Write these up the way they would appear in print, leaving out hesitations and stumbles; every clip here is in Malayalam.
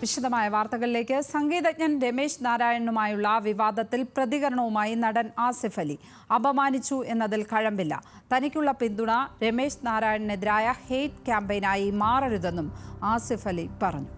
വിശദമായ വാർത്തകളിലേക്ക്. സംഗീതജ്ഞൻ രമേശ് നാരായണനുമായുള്ള വിവാദത്തിൽ പ്രതികരണവുമായി നടൻ ആസിഫ് അലി. അപമാനിച്ചു എന്നതിൽ കഴമ്പില്ല. തനിക്കുള്ള പിന്തുണ രമേശ് നാരായണനെതിരായ ഹെയ്റ്റ് ക്യാമ്പയിനായി മാറരുതെന്നും ആസിഫ് അലി പറഞ്ഞു.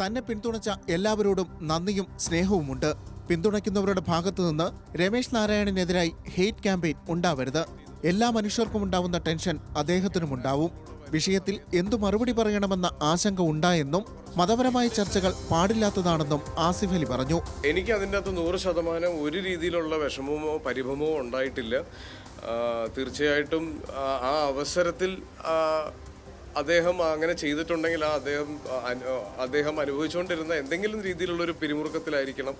തന്നെ പിന്തുണച്ച എല്ലാവരോടും നന്ദിയും സ്നേഹവുമുണ്ട്. പിന്തുണയ്ക്കുന്നവരുടെ ഭാഗത്തു നിന്ന് രമേശ് നാരായണനെതിരായി ഹെയ്റ്റ് ക്യാമ്പയിൻ ഉണ്ടാവരുത്. എല്ലാ മനുഷ്യർക്കും ഉണ്ടാവുന്ന ടെൻഷൻ അദ്ദേഹത്തിനുമുണ്ടാവും. വിഷയത്തിൽ എന്തു മറുപടി പറയണമെന്ന ആശങ്ക ഉണ്ടായെന്നും മതപരമായ ചർച്ചകൾ പാടില്ലാത്തതാണെന്നും ആസിഫ് അലി പറഞ്ഞു. എനിക്ക് അതിൻ്റെ അകത്ത് 100% ഒരു രീതിയിലുള്ള വിഷമമോ പരിഭവമോ ഉണ്ടായിട്ടില്ല. തീർച്ചയായിട്ടും ആ അവസരത്തിൽ അദ്ദേഹം അങ്ങനെ ചെയ്തിട്ടുണ്ടെങ്കിൽ അദ്ദേഹം അനുഭവിച്ചുകൊണ്ടിരുന്ന എന്തെങ്കിലും രീതിയിലുള്ളൊരു പിരിമുറുക്കത്തിലായിരിക്കണം.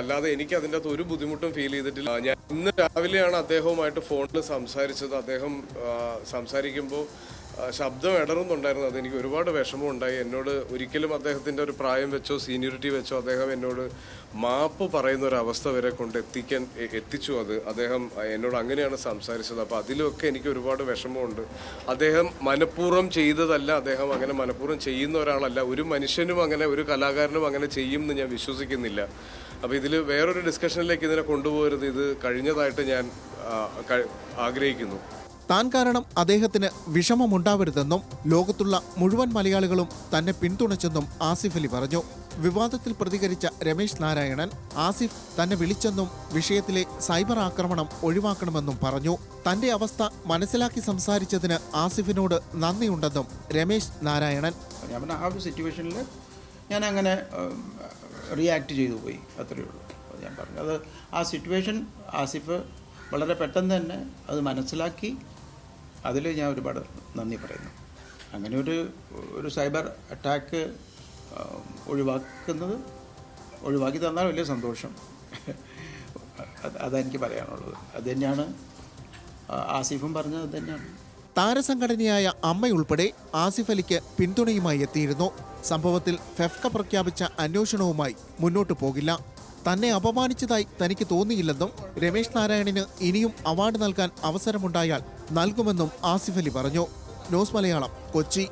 അല്ലാതെ എനിക്ക് അതിൻ്റെ അകത്ത് ഒരു ബുദ്ധിമുട്ടും ഫീൽ ചെയ്തിട്ടില്ല. ഞാൻ ഇന്ന് രാവിലെയാണ് അദ്ദേഹവുമായിട്ട് ഫോണിൽ സംസാരിച്ചത്. അദ്ദേഹം സംസാരിക്കുമ്പോൾ ശബ്ദം ഇടറുന്നുണ്ടായിരുന്നു. അതെനിക്ക് ഒരുപാട് വിഷമമുണ്ടായി. എന്നോട് ഒരിക്കലും അദ്ദേഹത്തിൻ്റെ ഒരു പ്രായം വെച്ചോ സീനിയോറിറ്റി വെച്ചോ അദ്ദേഹം എന്നോട് മാപ്പ് പറയുന്ന ഒരു അവസ്ഥ വരെ എത്തിച്ചു. അദ്ദേഹം എന്നോട് അങ്ങനെയാണ് സംസാരിച്ചത്. അപ്പോൾ അതിലൊക്കെ എനിക്ക് ഒരുപാട് വിഷമമുണ്ട്. അദ്ദേഹം മനഃപൂർവ്വം ചെയ്തതല്ല. അദ്ദേഹം അങ്ങനെ മനഃപൂർവ്വം ചെയ്യുന്ന ഒരാളല്ല. ഒരു മനുഷ്യനും അങ്ങനെ ഒരു കലാകാരനും അങ്ങനെ ചെയ്യും എന്ന് ഞാൻ വിശ്വസിക്കുന്നില്ല. അപ്പോൾ ഇതിൽ വേറൊരു ഡിസ്കഷനിലേക്ക് ഇതിനെ കൊണ്ടുപോകരുത്. ഇത് കഴിഞ്ഞതായിട്ട് ഞാൻ ആഗ്രഹിക്കുന്നു. താൻ കാരണം അദ്ദേഹത്തിന് വിഷമമുണ്ടാവരുതെന്നും ലോകത്തുള്ള മുഴുവൻ മലയാളികളും തന്നെ പിന്തുണച്ചെന്നും ആസിഫ് അലി പറഞ്ഞു. വിവാദത്തിൽ പ്രതികരിച്ച രമേശ് നാരായണൻ ആസിഫ് തന്നെ വിളിച്ചെന്നും വിഷയത്തിലെ സൈബർ ആക്രമണം ഒഴിവാക്കണമെന്നും പറഞ്ഞു. തന്റെ അവസ്ഥ മനസ്സിലാക്കി സംസാരിച്ചതിന് ആസിഫിനോട് നന്ദിയുണ്ടെന്നും രമേശ് നാരായണൻ. ആ ഒരു സിറ്റുവേഷനിൽ ഞാൻ അങ്ങനെ റിയാക്ട് ചെയ്തു പോയി, അത്രയേ ഉള്ളൂ. ഞാൻ പറഞ്ഞു അത് ആ സിറ്റുവേഷൻ ആസിഫ് വളരെ പെട്ടെന്ന് തന്നെ അത് മനസ്സിലാക്കി. അതിൽ ഞാൻ ഒരുപാട് നന്ദി പറയുന്നു. അങ്ങനെ ഒരു സൈബർ അറ്റാക്ക് ഒഴിവാക്കി തന്നാൽ വലിയ സന്തോഷം. അതെനിക്ക് പറയാനുള്ളത്. അത് തന്നെയാണ് ആസിഫും പറഞ്ഞത്. അത് തന്നെയാണ്. താരസംഘടനയായ അമ്മയുൾപ്പെടെ ആസിഫ് അലിക്ക് പിന്തുണയുമായി എത്തിയിരുന്നു. സംഭവത്തിൽ ഫെഫ്ക പ്രഖ്യാപിച്ച അന്വേഷണവുമായി മുന്നോട്ടു പോകില്ല. തന്നെ അപമാനിച്ചതായി തനിക്ക് തോന്നിയില്ലെന്നും രമേശ് നാരായണന് ഇനിയും അവാർഡ് നൽകാൻ അവസരമുണ്ടായാൽ നൽകുമെന്നും ആസിഫ് അലി പറഞ്ഞു. ന്യൂസ് മലയാളം, കൊച്ചി.